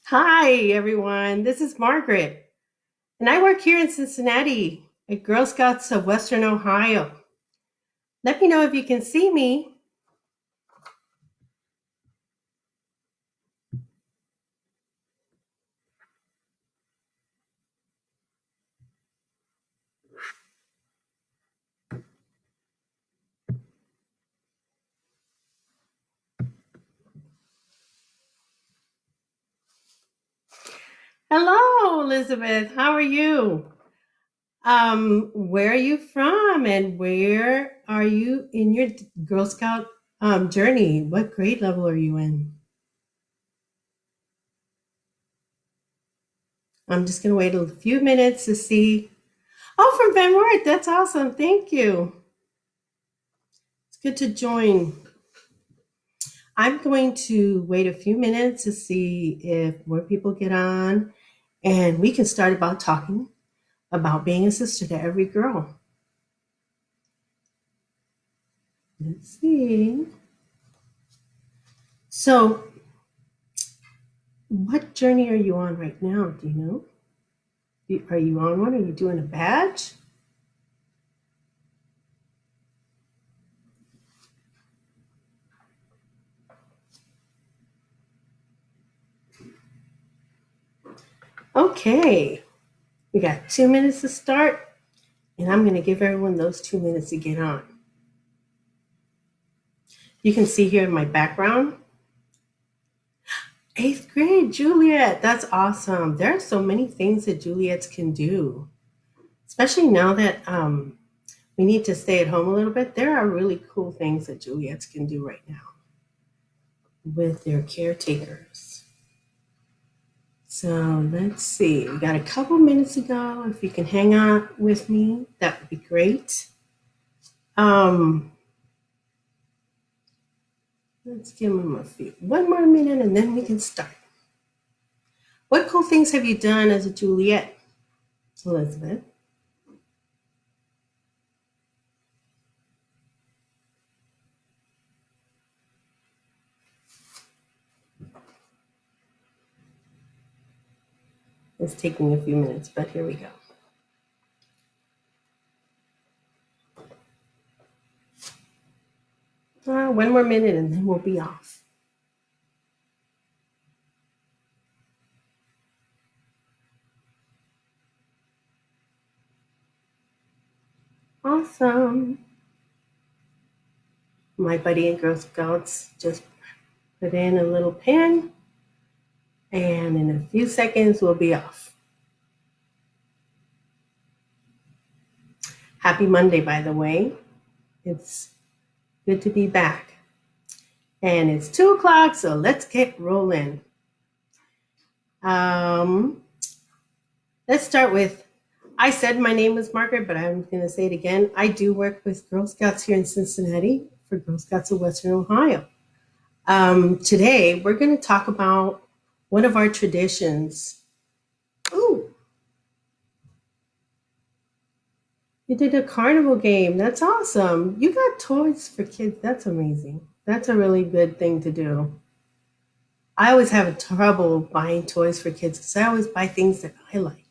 Hi, everyone. This is Margaret, and I work here in Cincinnati at Girl Scouts of Western Ohio. Let me know if you can see me. Hello, Elizabeth. How are you? Where are you from, and where are you in your Girl Scout journey? What grade level are you in? I'm just going to wait a few minutes to see. Oh, from Van Wert. That's awesome. Thank you. It's good to join. I'm going to wait a few minutes to see if more people get on and we can start about talking about being a sister to every girl. Let's see. So, what journey are you on right now? Do you know? Are you on one? Are you doing a badge? Okay, we got 2 minutes to start, and I'm going to give everyone those 2 minutes to get on. You can see here in my background, eighth grade, Juliet. That's awesome. There are so many things that Juliets can do, especially now that we need to stay at home a little bit. There are really cool things that Juliets can do right now with their caretakers. So let's see. We got a couple minutes to go. If you can hang on with me, that would be great. Um, let's give them one more minute and then we can start. What cool things have you done as a Juliet, Elizabeth? It's taking a few minutes, but here we go. One more minute and then we'll be off. Awesome. My buddy in Girl Scouts just put in a little pin, and in a few seconds we'll be off. Happy Monday, by the way. It's good to be back. And it's 2 o'clock, so let's get rolling. Um, let's start with I said my name is Margaret, but I'm going to say it again. I do work with Girl Scouts here in Cincinnati for Girl Scouts of Western Ohio. Today, we're going to talk about one of our traditions. Ooh, you did a carnival game. That's awesome. You got toys for kids. That's amazing. That's a really good thing to do. I always have trouble buying toys for kids because I always buy things that I like.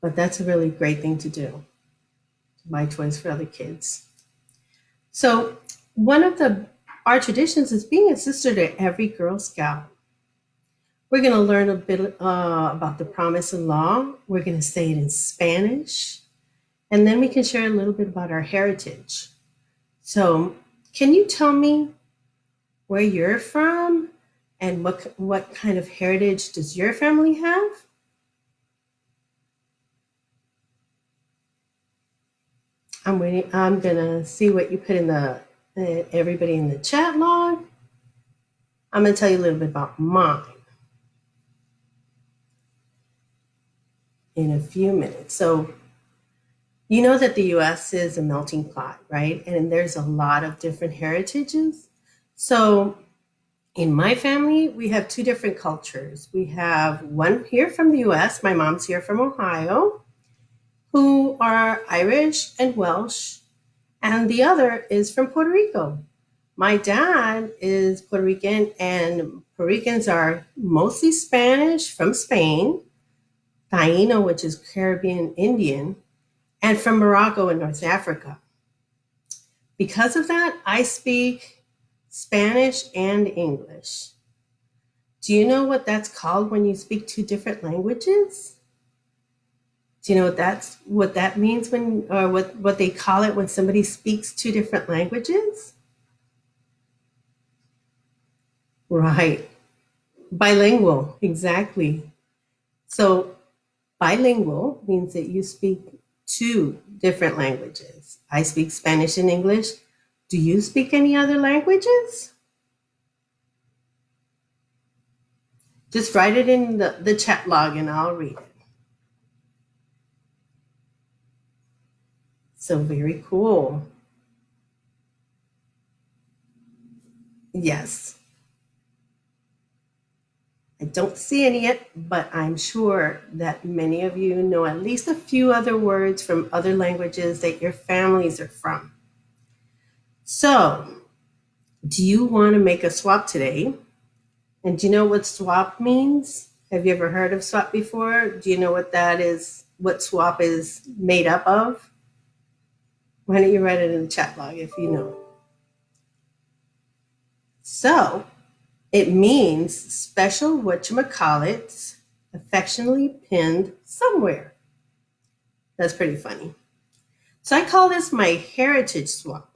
But that's a really great thing to do, to buy toys for other kids. So, one of our traditions is being a sister to every Girl Scout. We're going to learn a bit about the promise and law. We're going to say it in Spanish, and then we can share a little bit about our heritage. So, can you tell me where you're from and what kind of heritage does your family have? I'm waiting. I'm gonna see what you put in the everybody in the chat log. I'm gonna tell you a little bit about mine in a few minutes. So you know that the U.S. is a melting pot, right? And there's a lot of different heritages. So in my family, we have two different cultures. We have one here from the U.S. My mom's here from Ohio, who are Irish and Welsh, and the other is from Puerto Rico. My dad is Puerto Rican, and Puerto Ricans are mostly Spanish from Spain, Taino, which is Caribbean Indian, and from Morocco in North Africa. Because of that, I speak Spanish and English. Do you know what that's called when you speak two different languages? Do you know what that means when, or what they call it when somebody speaks two different languages? Right. Bilingual, exactly. So bilingual means that you speak two different languages. I speak Spanish and English. Do you speak any other languages? Just write it in the chat log and I'll read it. So very cool. Yes. I don't see any yet, but I'm sure that many of you know at least a few other words from other languages that your families are from. So, do you want to make a swap today? And do you know what swap means? Have you ever heard of swap before? Do you know what that is? What swap is made up of? Why don't you write it in the chat log if you know? So, it means special whatchamacallits affectionately pinned somewhere. That's pretty funny. So I call this my heritage swap.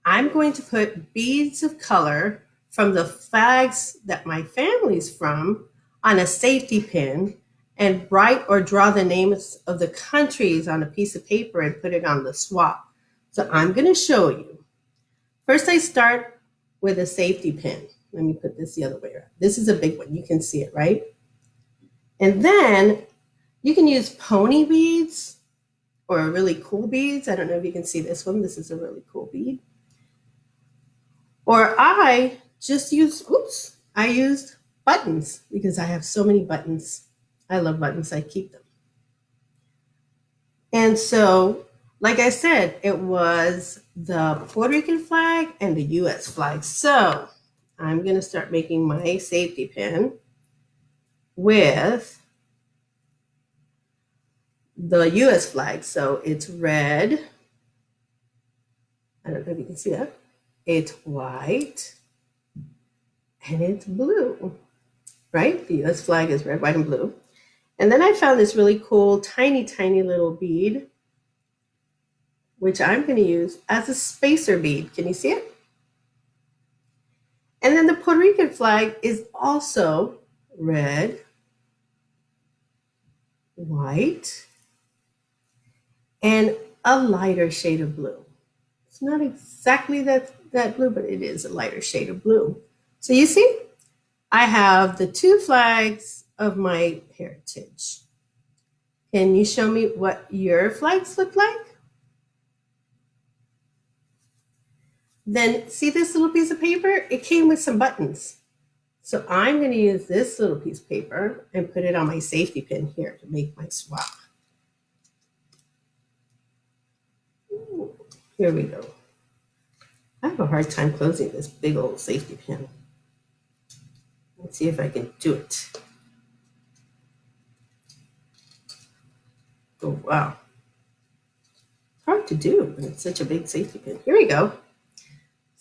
I'm going to put beads of color from the flags that my family's from on a safety pin and write or draw the names of the countries on a piece of paper and put it on the swap. So I'm going to show you. First, I start with a safety pin. Let me put this the other way around. This is a big one. You can see it, right? And then you can use pony beads or really cool beads. I don't know if you can see this one. This is a really cool bead. Or I just I used buttons because I have so many buttons. I love buttons. I keep them. And so, like I said, it was the Puerto Rican flag and the US flag. So I'm going to start making my safety pin with the US flag. So it's red. I don't know if you can see that. It's white and it's blue, right? The US flag is red, white, and blue. And then I found this really cool, tiny, tiny little bead, which I'm going to use as a spacer bead. Can you see it? And then the Puerto Rican flag is also red, white, and a lighter shade of blue. It's not exactly that blue, but it is a lighter shade of blue. So you see, I have the two flags of my heritage. Can you show me what your flags look like? Then see this little piece of paper? It came with some buttons. So I'm going to use this little piece of paper and put it on my safety pin here to make my swap. Ooh, here we go. I have a hard time closing this big old safety pin. Let's see if I can do it. Oh, wow. Hard to do when it's such a big safety pin. Here we go.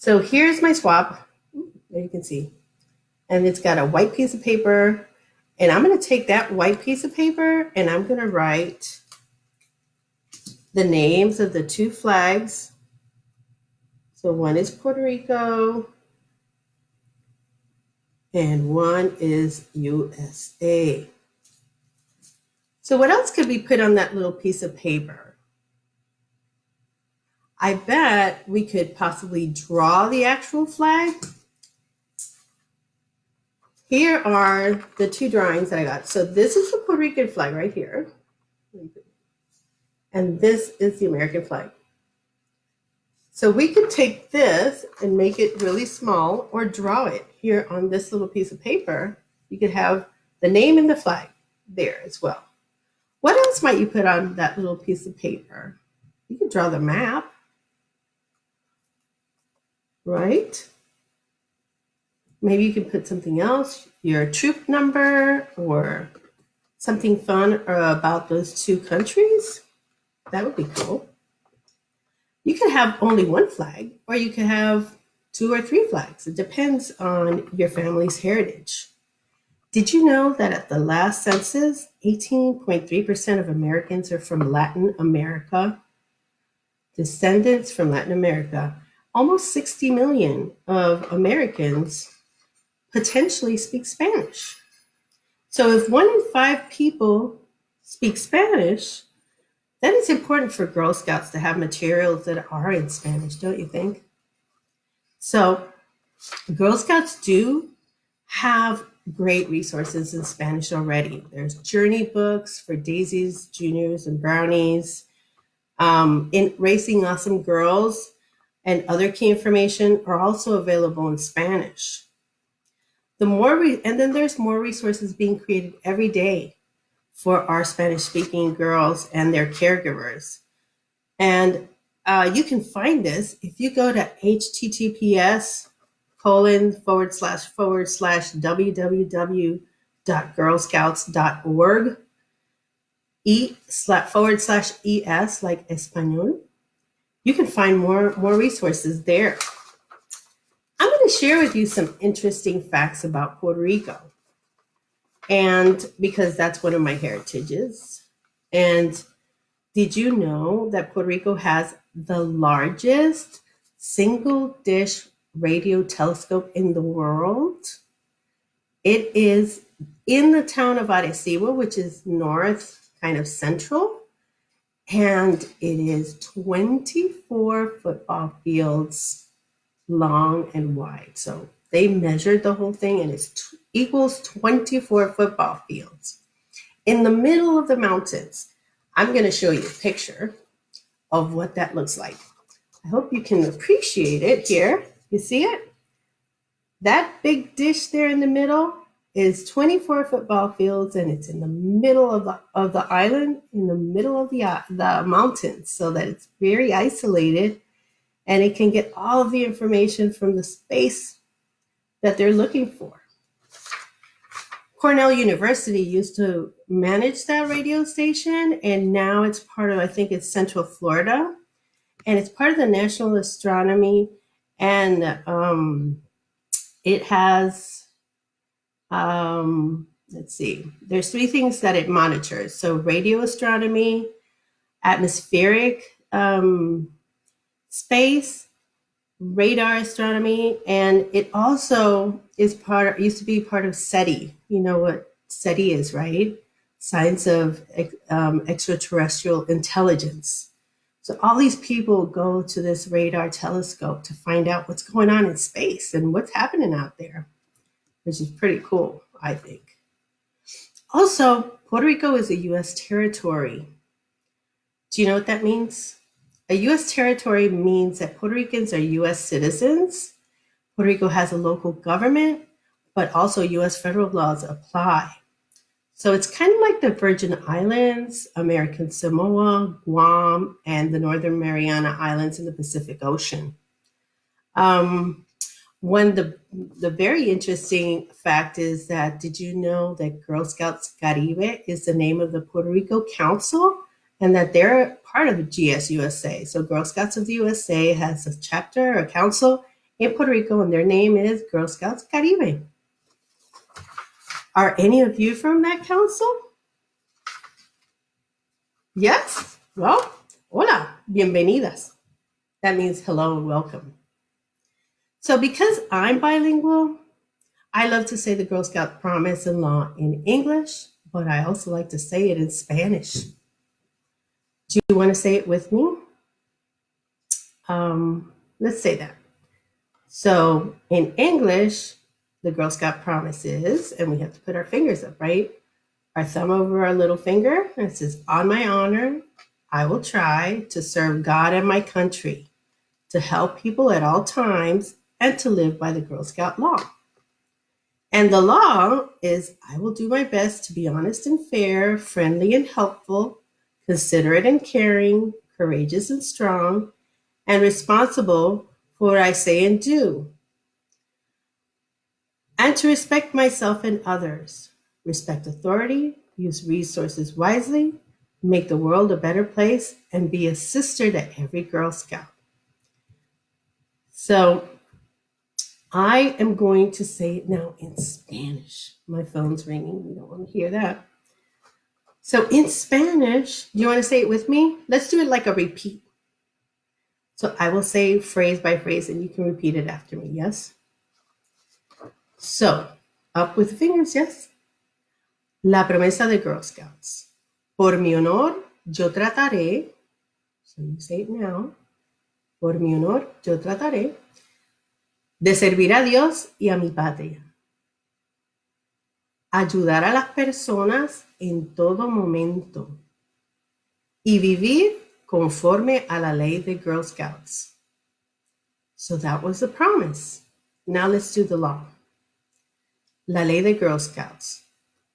So here's my swap. There you can see. And it's got a white piece of paper. And I'm going to take that white piece of paper and I'm going to write the names of the two flags. So one is Puerto Rico and one is USA. So what else could we put on that little piece of paper? I bet we could possibly draw the actual flag. Here are the two drawings that I got. So this is the Puerto Rican flag right here. And this is the American flag. So we could take this and make it really small or draw it here on this little piece of paper. You could have the name and the flag there as well. What else might you put on that little piece of paper? You could draw the map. right? Maybe you can put something else, your troop number, or something fun about those two countries. That would be cool. You could have only one flag, or you could have two or three flags. It depends on your family's heritage. Did you know that at the last census, 18.3% of Americans are from Latin America? Descendants from Latin America. Almost 60 million of Americans potentially speak Spanish. So if 1 in 5 people speak Spanish, then it's important for Girl Scouts to have materials that are in Spanish, don't you think? So Girl Scouts do have great resources in Spanish already. There's journey books for daisies, juniors, and brownies. In Racing Awesome Girls and other key information are also available in Spanish. And then there's more resources being created every day for our Spanish speaking girls and their caregivers. And you can find this if you go to https://www.girlscouts.org /es like español. You can find more resources there. I'm going to share with you some interesting facts about Puerto Rico. And because that's one of my heritages. And did you know that Puerto Rico has the largest single dish radio telescope in the world? It is in the town of Arecibo, which is north, kind of central. And it is 24 football fields long and wide. So they measured the whole thing and it equals 24 football fields in the middle of the mountains. I'm going to show you a picture of what that looks like. I hope you can appreciate it here. You see it? That big dish there in the middle is 24 football fields, and it's in the middle of the island, in the middle of the mountains, so that it's very isolated, and it can get all of the information from the space that they're looking for. Cornell University used to manage that radio station, and now it's part of, I think it's Central Florida, and it's part of the National Astronomy, and it has, let's see, there's 3 things that it monitors. So radio astronomy, atmospheric space, radar astronomy, and it also used to be part of SETI. You know what SETI is, right? Science of Extraterrestrial Intelligence. So all these people go to this radar telescope to find out what's going on in space and what's happening out there, which is pretty cool, I think. Also, Puerto Rico is a U.S. territory. Do you know what that means? A U.S. territory means that Puerto Ricans are U.S. citizens. Puerto Rico has a local government, but also U.S. federal laws apply. So it's kind of like the Virgin Islands, American Samoa, Guam, and the Northern Mariana Islands in the Pacific Ocean. The very interesting fact is that, did you know that Girl Scouts Caribe is the name of the Puerto Rico Council, and that they're part of the GSUSA? So Girl Scouts of the USA has a chapter, a council in Puerto Rico, and their name is Girl Scouts Caribe. Are any of you from that council? Yes? Well, hola, bienvenidas. That means hello and welcome. So because I'm bilingual, I love to say the Girl Scout promise and law in English, but I also like to say it in Spanish. Do you want to say it with me? Let's say that. So in English, the Girl Scout promise is, and we have to put our fingers up, right? Our thumb over our little finger, and it says, on my honor, I will try to serve God and my country, to help people at all times, and to live by the Girl Scout law. And the law is, I will do my best to be honest and fair, friendly and helpful, considerate and caring, courageous and strong, and responsible for what I say and do, and to respect myself and others, respect authority, use resources wisely, make the world a better place, and be a sister to every Girl Scout. So I am going to say it now in Spanish. My phone's ringing. You don't want to hear that. So in Spanish, do you want to say it with me? Let's do it like a repeat. So I will say phrase by phrase and you can repeat it after me, yes? So, up with the fingers, yes? La promesa de Girl Scouts. Por mi honor, yo trataré, so you say it now. Por mi honor, yo trataré de servir a Dios y a mi patria. Ayudar a las personas en todo momento y vivir conforme a la ley de Girl Scouts. So that was the promise. Now let's do the law. La ley de Girl Scouts.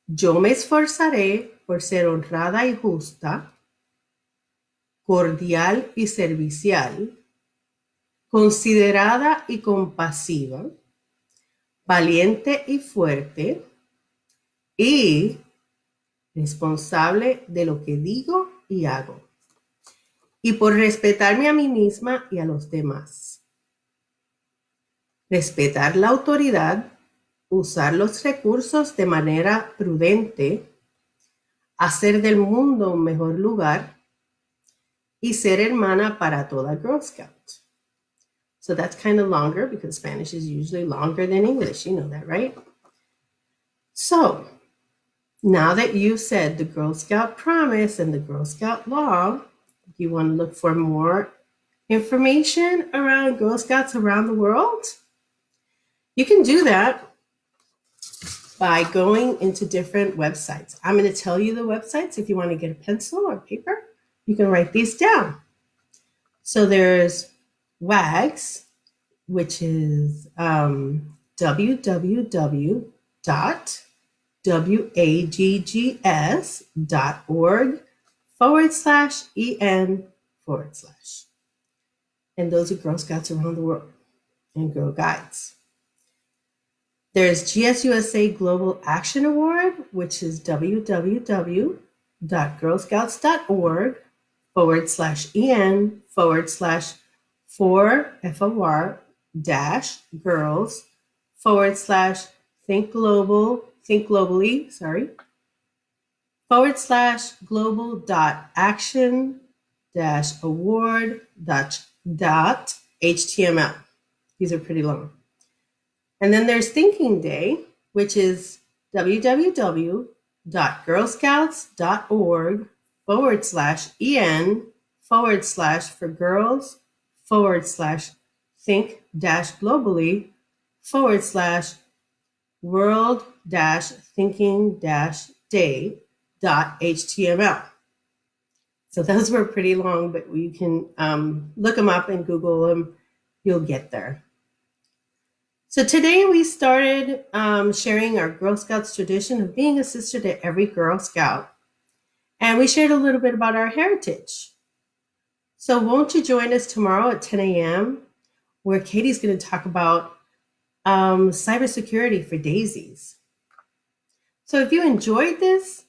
Yo me esforzaré por ser honrada y justa, cordial y servicial, considerada y compasiva, valiente y fuerte, y responsable de lo que digo y hago, y por respetarme a mí misma y a los demás. Respetar la autoridad, usar los recursos de manera prudente, hacer del mundo un mejor lugar y ser hermana para toda Girl Scout. So that's kind of longer because Spanish is usually longer than English. You know that, right? So now that you've said the Girl Scout promise and the Girl Scout law, you want to look for more information around Girl Scouts around the world? You can do that by going into different websites. I'm going to tell you the websites. If you want to get a pencil or paper, you can write these down. So there's WAGS, which is www.waggs.org/en/. And those are Girl Scouts around the world and Girl Guides. There's GSUSA Global Action Award, which is www.girlscouts.org/en/global/think global/award-girls/global.action-award.html. These are pretty long. And then there's Thinking Day, which is www.girlscouts.org/en/think-globally/world-thinking-day.html. So those were pretty long, but you can look them up and Google them. You'll get there. So today we started sharing our Girl Scouts tradition of being a sister to every Girl Scout. And we shared a little bit about our heritage. So won't you join us tomorrow at 10 a.m. where Katie's going to talk about cybersecurity for daisies. So if you enjoyed this,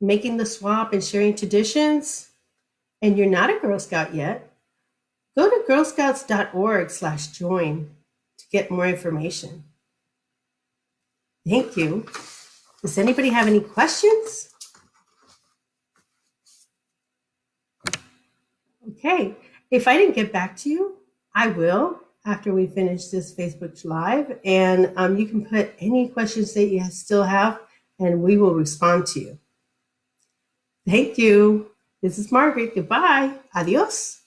making the swap and sharing traditions, and you're not a Girl Scout yet, go to girlscouts.org/join to get more information. Thank you. Does anybody have any questions? Okay, if I didn't get back to you, I will after we finish this Facebook Live. And you can put any questions that you still have, and we will respond to you. Thank you. This is Margaret. Goodbye. Adios.